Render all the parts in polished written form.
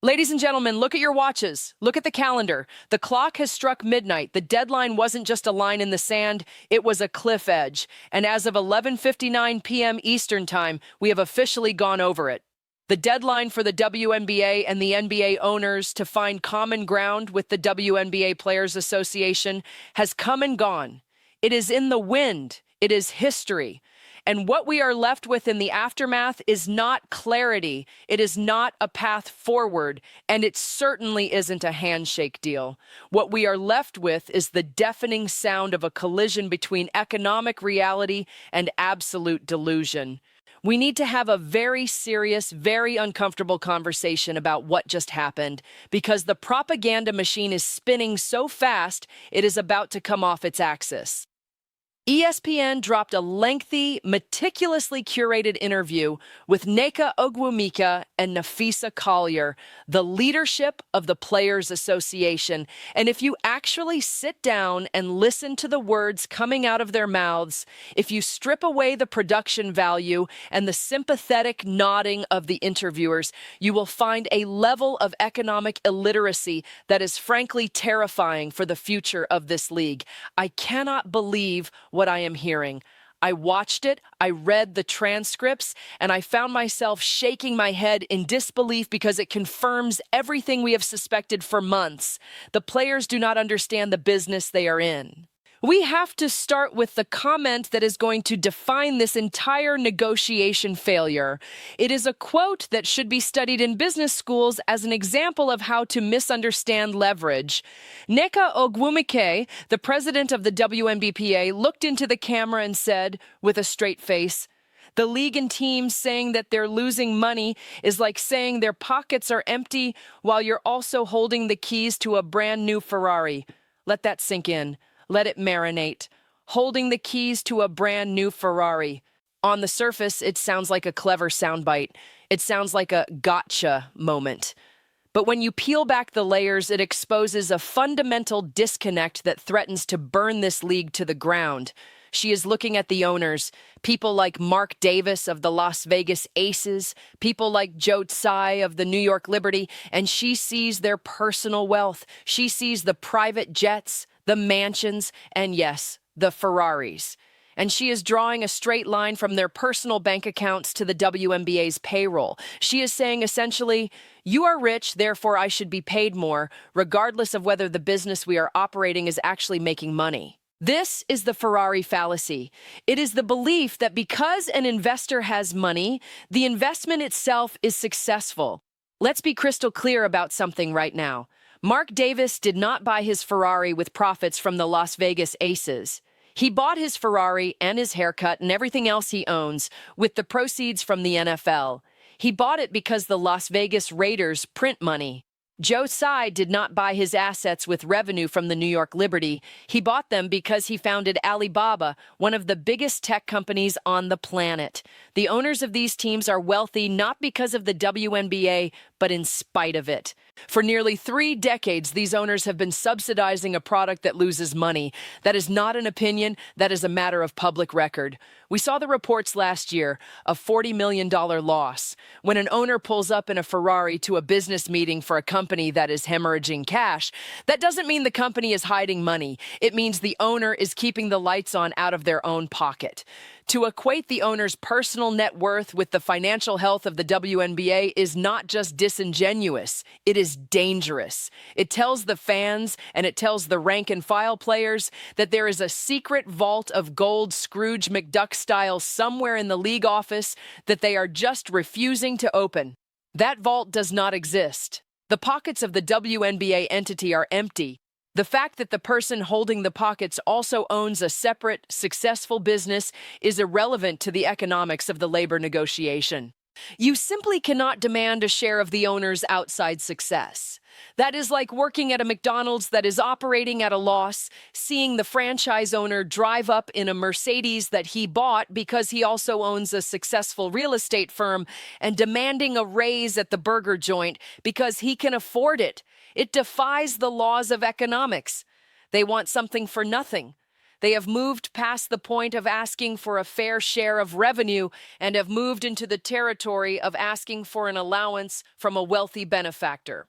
Ladies and gentlemen, look at your watches. Look at the calendar. The clock has struck midnight. The deadline wasn't just a line in the sand, it was a cliff edge. And as of 11:59 p.m. Eastern Time, we have officially gone over it. The deadline for the WNBA and the NBA owners to find common ground with the WNBA Players Association has come and gone. It is in the wind. It is history. And what we are left with in the aftermath is not clarity. It is not a path forward, and it certainly isn't a handshake deal. What we are left with is the deafening sound of a collision between economic reality and absolute delusion. We need to have a very serious, very uncomfortable conversation about what just happened, because the propaganda machine is spinning so fast it is about to come off its axis. ESPN dropped a lengthy, meticulously curated interview with Nneka Ogwumike and Napheesa Collier, the leadership of the Players Association. And if you actually sit down and listen to the words coming out of their mouths, if you strip away the production value and the sympathetic nodding of the interviewers, you will find a level of economic illiteracy that is frankly terrifying for the future of this league. I cannot believe what I am hearing. I watched it, I read the transcripts, and I found myself shaking my head in disbelief because it confirms everything we have suspected for months. The players do not understand the business they are in. We have to start with the comment that is going to define this entire negotiation failure. It is a quote that should be studied in business schools as an example of how to misunderstand leverage. Nneka Ogwumike, the president of the WNBA, looked into the camera and said, with a straight face, "The league and teams saying that they're losing money is like saying their pockets are empty while you're also holding the keys to a brand new Ferrari." Let that sink in. Let it marinate. Holding the keys to a brand new Ferrari. On the surface, it sounds like a clever soundbite. It sounds like a gotcha moment. But when you peel back the layers, it exposes a fundamental disconnect that threatens to burn this league to the ground. She is looking at the owners, people like Mark Davis of the Las Vegas Aces, people like Joe Tsai of the New York Liberty, and she sees their personal wealth. She sees the private jets, the mansions, and yes, the Ferraris. And she is drawing a straight line from their personal bank accounts to the WNBA's payroll. She is saying essentially, you are rich, therefore I should be paid more, regardless of whether the business we are operating is actually making money. This is the Ferrari fallacy. It is the belief that because an investor has money, the investment itself is successful. Let's be crystal clear about something right now. Mark Davis did not buy his Ferrari with profits from the Las Vegas Aces. He bought his Ferrari and his haircut and everything else he owns with the proceeds from the NFL. He bought it because the Las Vegas Raiders print money. Joe Tsai did not buy his assets with revenue from the New York Liberty. He bought them because he founded Alibaba, one of the biggest tech companies on the planet. The owners of these teams are wealthy not because of the WNBA, but in spite of it. For nearly 3 decades, these owners have been subsidizing a product that loses money. That is not an opinion, that is a matter of public record. We saw the reports last year, a $40 million loss. When an owner pulls up in a Ferrari to a business meeting for a company that is hemorrhaging cash, that doesn't mean the company is hiding money. It means the owner is keeping the lights on out of their own pocket. To equate the owner's personal net worth with the financial health of the WNBA is not just disingenuous, it is dangerous. It tells the fans and it tells the rank-and-file players that there is a secret vault of gold Scrooge McDuck style somewhere in the league office that they are just refusing to open. That vault does not exist. The pockets of the WNBA entity are empty. The fact that the person holding the pockets also owns a separate, successful business is irrelevant to the economics of the labor negotiation. You simply cannot demand a share of the owner's outside success. That is like working at a McDonald's that is operating at a loss, seeing the franchise owner drive up in a Mercedes that he bought because he also owns a successful real estate firm, and demanding a raise at the burger joint because he can afford it. It defies the laws of economics. They want something for nothing. They have moved past the point of asking for a fair share of revenue and have moved into the territory of asking for an allowance from a wealthy benefactor.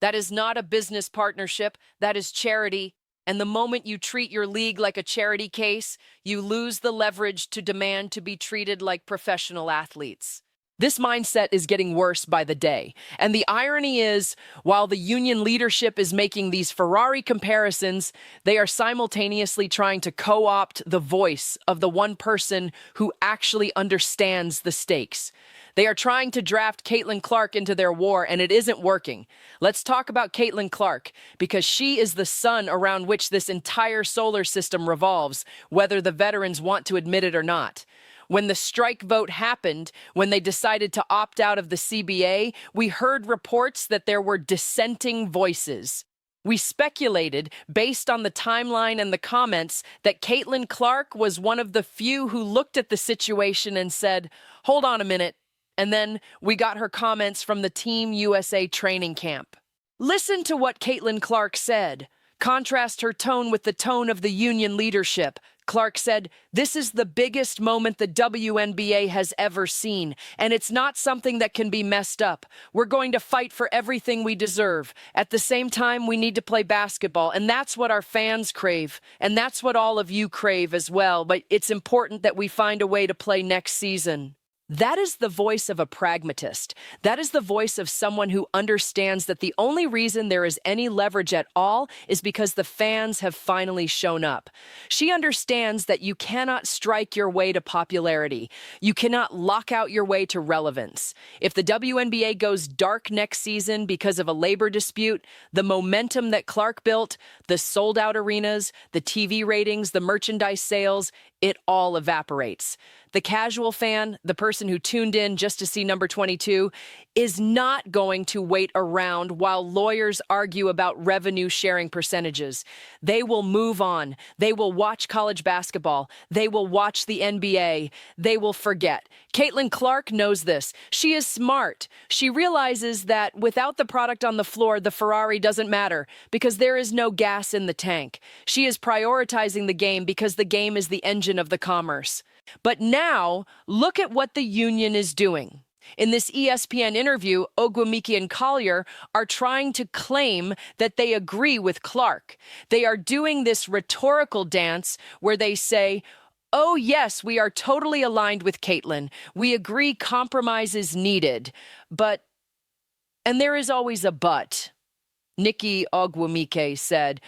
That is not a business partnership, that is charity. And the moment you treat your league like a charity case, you lose the leverage to demand to be treated like professional athletes. This mindset is getting worse by the day. And the irony is, while the union leadership is making these Ferrari comparisons, they are simultaneously trying to co-opt the voice of the one person who actually understands the stakes. They are trying to draft Caitlin Clark into their war, and it isn't working. Let's talk about Caitlin Clark, because she is the sun around which this entire solar system revolves, whether the veterans want to admit it or not. When the strike vote happened, when they decided to opt out of the CBA, we heard reports that there were dissenting voices. We speculated, based on the timeline and the comments, that Caitlin Clark was one of the few who looked at the situation and said, "Hold on a minute." And then we got her comments from the Team USA training camp. Listen to what Caitlin Clark said. Contrast her tone with the tone of the union leadership. Clark said, "This is the biggest moment the WNBA has ever seen, and it's not something that can be messed up. We're going to fight for everything we deserve. At the same time, we need to play basketball, and that's what our fans crave, and that's what all of you crave as well, but it's important that we find a way to play next season." That is the voice of a pragmatist. That is the voice of someone who understands that the only reason there is any leverage at all is because the fans have finally shown up. She understands that you cannot strike your way to popularity. You cannot lock out your way to relevance. If the WNBA goes dark next season because of a labor dispute, the momentum that Clark built, the sold-out arenas, the TV ratings, the merchandise sales, it all evaporates. The casual fan, the person who tuned in just to see number 22, is not going to wait around while lawyers argue about revenue sharing percentages. They will move on. They will watch college basketball. They will watch the NBA. They will forget. Caitlin Clark knows this. She is smart. She realizes that without the product on the floor, the Ferrari doesn't matter because there is no gas in the tank. She is prioritizing the game because the game is the engine of the commerce. But now, look at what the union is doing. In this ESPN interview, Ogwumike and Collier are trying to claim that they agree with Clark. They are doing this rhetorical dance where they say, "Oh yes, we are totally aligned with Caitlin. We agree compromise is needed. But," and there is always a but. Nneka Ogwumike said,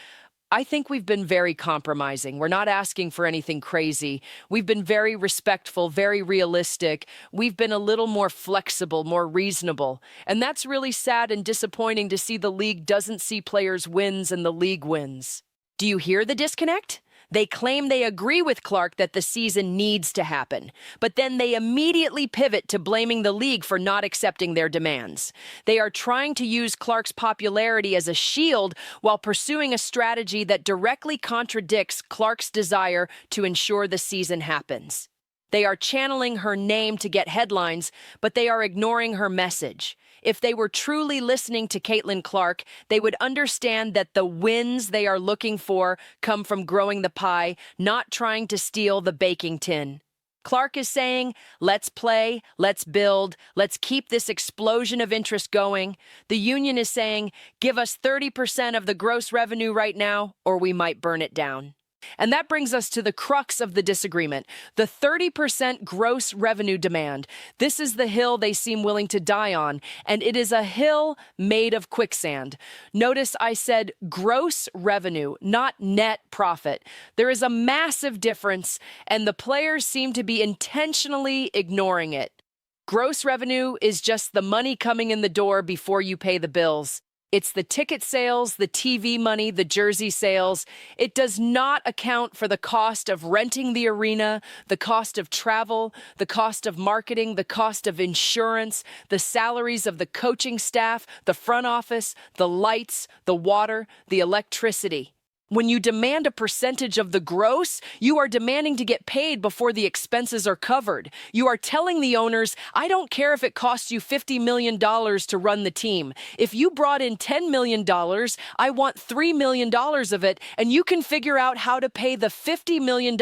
"I think we've been very compromising. We're not asking for anything crazy. We've been very respectful, very realistic. We've been a little more flexible, more reasonable. And that's really sad and disappointing to see the league doesn't see players' wins and the league wins." Do you hear the disconnect? They claim they agree with Clark that the season needs to happen, but then they immediately pivot to blaming the league for not accepting their demands. They are trying to use Clark's popularity as a shield while pursuing a strategy that directly contradicts Clark's desire to ensure the season happens. They are channeling her name to get headlines, but they are ignoring her message. If they were truly listening to Caitlin Clark, they would understand that the wins they are looking for come from growing the pie, not trying to steal the baking tin. Clark is saying, "Let's play, let's build, let's keep this explosion of interest going." The union is saying, "Give us 30% of the gross revenue right now, or we might burn it down." And that brings us to the crux of the disagreement, the 30% gross revenue demand. This is the hill they seem willing to die on, and it is a hill made of quicksand. Notice I said gross revenue, not net profit. There is a massive difference, and the players seem to be intentionally ignoring it. Gross revenue is just the money coming in the door before you pay the bills. It's the ticket sales, the TV money, the jersey sales. It does not account for the cost of renting the arena, the cost of travel, the cost of marketing, the cost of insurance, the salaries of the coaching staff, the front office, the lights, the water, the electricity. When you demand a percentage of the gross, you are demanding to get paid before the expenses are covered. You are telling the owners, I don't care if it costs you $50 million to run the team. If you brought in $10 million, I want $3 million of it, and you can figure out how to pay the $50 million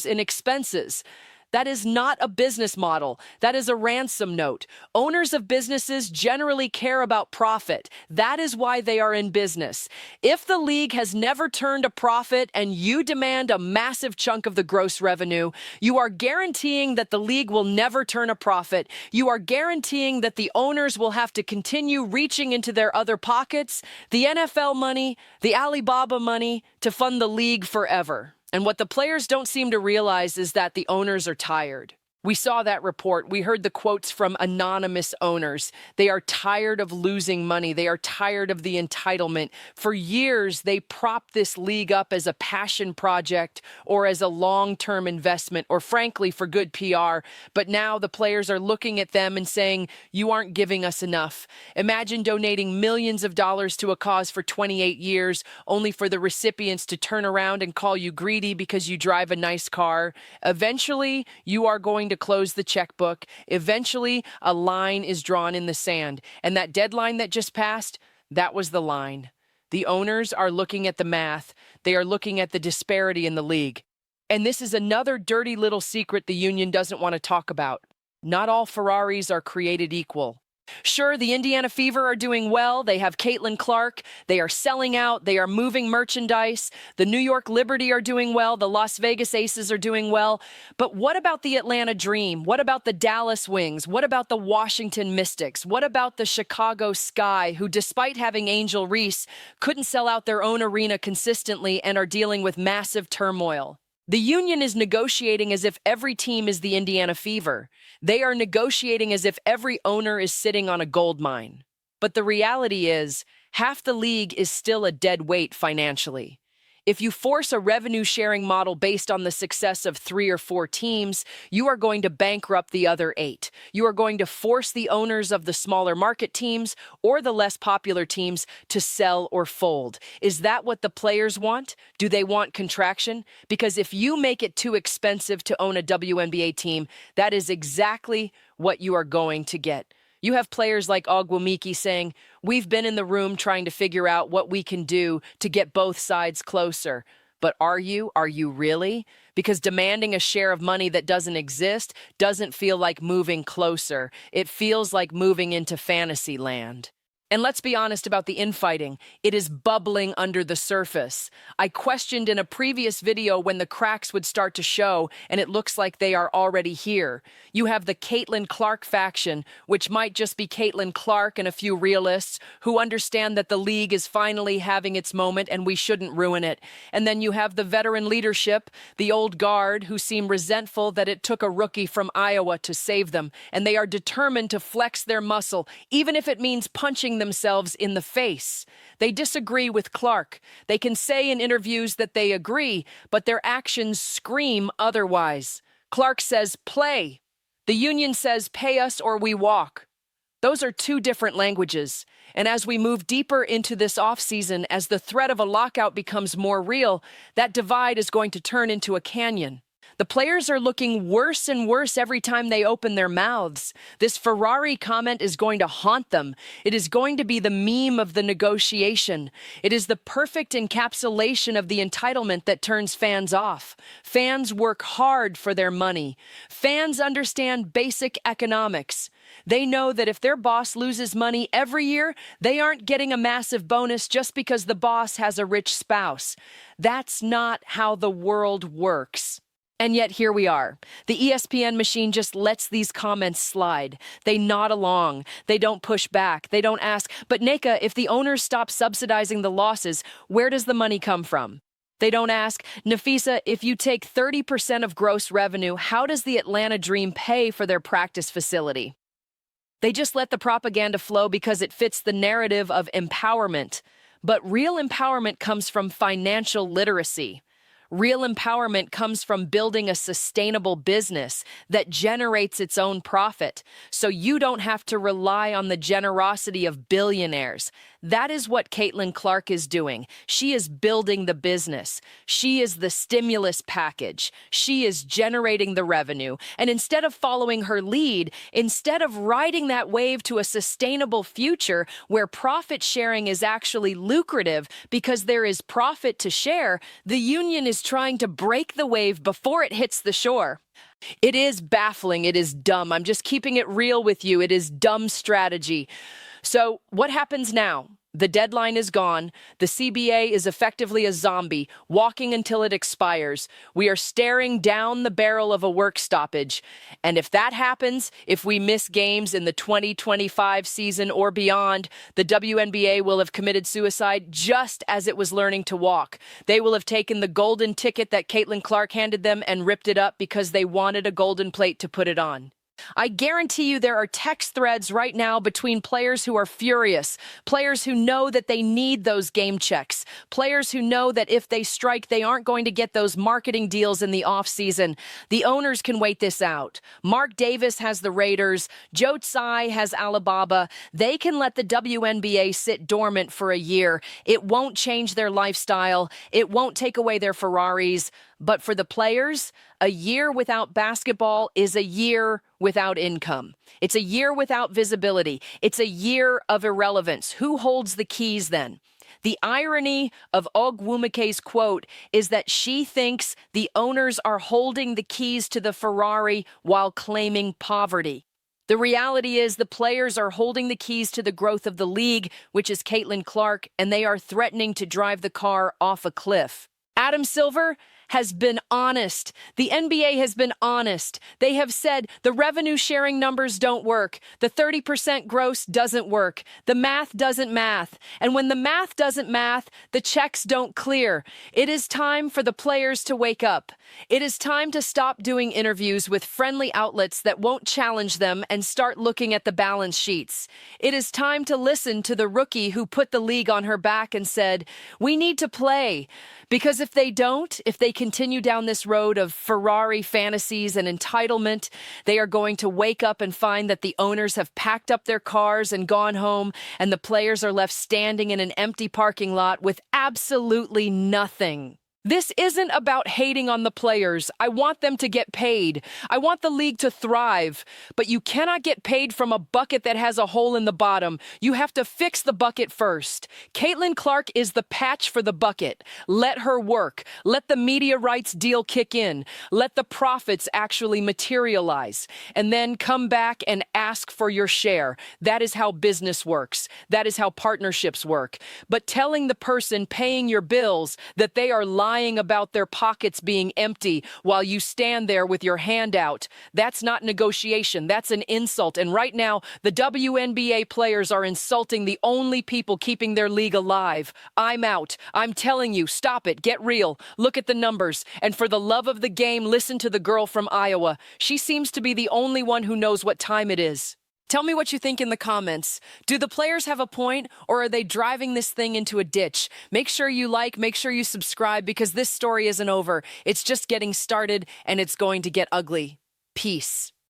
in expenses. That is not a business model. That is a ransom note. Owners of businesses generally care about profit. That is why they are in business. If the league has never turned a profit and you demand a massive chunk of the gross revenue, you are guaranteeing that the league will never turn a profit. You are guaranteeing that the owners will have to continue reaching into their other pockets, the NFL money, the Alibaba money, to fund the league forever. And what the players don't seem to realize is that the owners are tired. We saw that report. We heard the quotes from anonymous owners. They are tired of losing money. They are tired of the entitlement. For years, they propped this league up as a passion project or as a long-term investment or, frankly, for good PR. But now the players are looking at them and saying, you aren't giving us enough. Imagine donating millions of dollars to a cause for 28 years, only for the recipients to turn around and call you greedy because you drive a nice car. Eventually, you are going to close the checkbook. Eventually, a line is drawn in the sand. And that deadline that just passed, that was the line. The owners are looking at the math. They are looking at the disparity in the league. And this is another dirty little secret the union doesn't want to talk about. Not all Ferraris are created equal. Sure, the Indiana Fever are doing well. They have Caitlin Clark. They are selling out. They are moving merchandise. The New York Liberty are doing well. The Las Vegas Aces are doing well. But what about the Atlanta Dream? What about the Dallas Wings? What about the Washington Mystics? What about the Chicago Sky, who, despite having Angel Reese, couldn't sell out their own arena consistently and are dealing with massive turmoil? The union is negotiating as if every team is the Indiana Fever. They are negotiating as if every owner is sitting on a gold mine. But the reality is, half the league is still a dead weight financially. If you force a revenue-sharing model based on the success of 3 or 4 teams, you are going to bankrupt the other 8. You are going to force the owners of the smaller market teams or the less popular teams to sell or fold. Is that what the players want? Do they want contraction? Because if you make it too expensive to own a WNBA team, that is exactly what you are going to get. You have players like Ogwumike saying, we've been in the room trying to figure out what we can do to get both sides closer. But are you? Are you really? Because demanding a share of money that doesn't exist doesn't feel like moving closer. It feels like moving into fantasy land. And let's be honest about the infighting. It is bubbling under the surface. I questioned in a previous video when the cracks would start to show, and it looks like they are already here. You have the Caitlin Clark faction, which might just be Caitlin Clark and a few realists who understand that the league is finally having its moment and we shouldn't ruin it. And then you have the veteran leadership, the old guard, who seem resentful that it took a rookie from Iowa to save them, and they are determined to flex their muscle, even if it means punching themselves in the face. They disagree with Clark. They can say in interviews that they agree, but their actions scream otherwise. Clark says, play. The union says, pay us or we walk. Those are 2 different languages. And as we move deeper into this offseason, as the threat of a lockout becomes more real, that divide is going to turn into a canyon. The players are looking worse and worse every time they open their mouths. This Ferrari comment is going to haunt them. It is going to be the meme of the negotiation. It is the perfect encapsulation of the entitlement that turns fans off. Fans work hard for their money. Fans understand basic economics. They know that if their boss loses money every year, they aren't getting a massive bonus just because the boss has a rich spouse. That's not how the world works. And yet here we are. The ESPN machine just lets these comments slide. They nod along. They don't push back. They don't ask, but Nneka, if the owners stop subsidizing the losses, where does the money come from? They don't ask, Napheesa, if you take 30% of gross revenue, how does the Atlanta Dream pay for their practice facility? They just let the propaganda flow because it fits the narrative of empowerment. But real empowerment comes from financial literacy. Real empowerment comes from building a sustainable business that generates its own profit, so you don't have to rely on the generosity of billionaires. That is what Caitlin Clark is doing. She is building the business. She is the stimulus package. She is generating the revenue. And instead of following her lead, instead of riding that wave to a sustainable future where profit sharing is actually lucrative because there is profit to share, the union is trying to break the wave before it hits the shore. It is baffling. It is dumb. I'm just keeping it real with you. It is dumb strategy. So what happens now? The deadline is gone. The CBA is effectively a zombie, walking until it expires. We are staring down the barrel of a work stoppage. And if that happens, if we miss games in the 2025 season or beyond, the WNBA will have committed suicide just as it was learning to walk. They will have taken the golden ticket that Caitlin Clark handed them and ripped it up because they wanted a golden plate to put it on. I guarantee you there are text threads right now between players who are furious, players who know that they need those game checks, players who know that if they strike, they aren't going to get those marketing deals in the offseason. The owners can wait this out. Mark Davis has the Raiders. Joe Tsai has Alibaba. They can let the WNBA sit dormant for a year. It won't change their lifestyle. It won't take away their Ferraris. But for the players, a year without basketball is a year without income. It's a year without visibility. It's a year of irrelevance. Who holds the keys then? The irony of Ogwumike's quote is that she thinks the owners are holding the keys to the Ferrari while claiming poverty. The reality is the players are holding the keys to the growth of the league, which is Caitlin Clark, and they are threatening to drive the car off a cliff. Adam Silver has been honest. The NBA has been honest. They have said the revenue sharing numbers don't work. The 30% gross doesn't work. The math doesn't math. And when the math doesn't math, the checks don't clear. It is time for the players to wake up. It is time to stop doing interviews with friendly outlets that won't challenge them and start looking at the balance sheets. It is time to listen to the rookie who put the league on her back and said, "We need to play." Because if they don't, if they continue down this road of Ferrari fantasies and entitlement, they are going to wake up and find that the owners have packed up their cars and gone home, and the players are left standing in an empty parking lot with absolutely nothing. This isn't about hating on the players. I want them to get paid. I want the league to thrive. But you cannot get paid from a bucket that has a hole in the bottom. You have to fix the bucket first. Caitlin Clark is the patch for the bucket. Let her work. Let the media rights deal kick in. Let the profits actually materialize. And then come back and ask for your share. That is how business works. That is how partnerships work. But telling the person paying your bills that they are lying about their pockets being empty while you stand there with your hand out, that's not negotiation. That's an insult. And right now, the WNBA players are insulting the only people keeping their league alive. I'm out. I'm telling you, stop it. Get real. Look at the numbers. And for the love of the game, listen to the girl from Iowa. She seems to be the only one who knows what time it is. Tell me what you think in the comments. Do the players have a point, or are they driving this thing into a ditch? Make sure you like, make sure you subscribe, because this story isn't over. It's just getting started, and it's going to get ugly. Peace.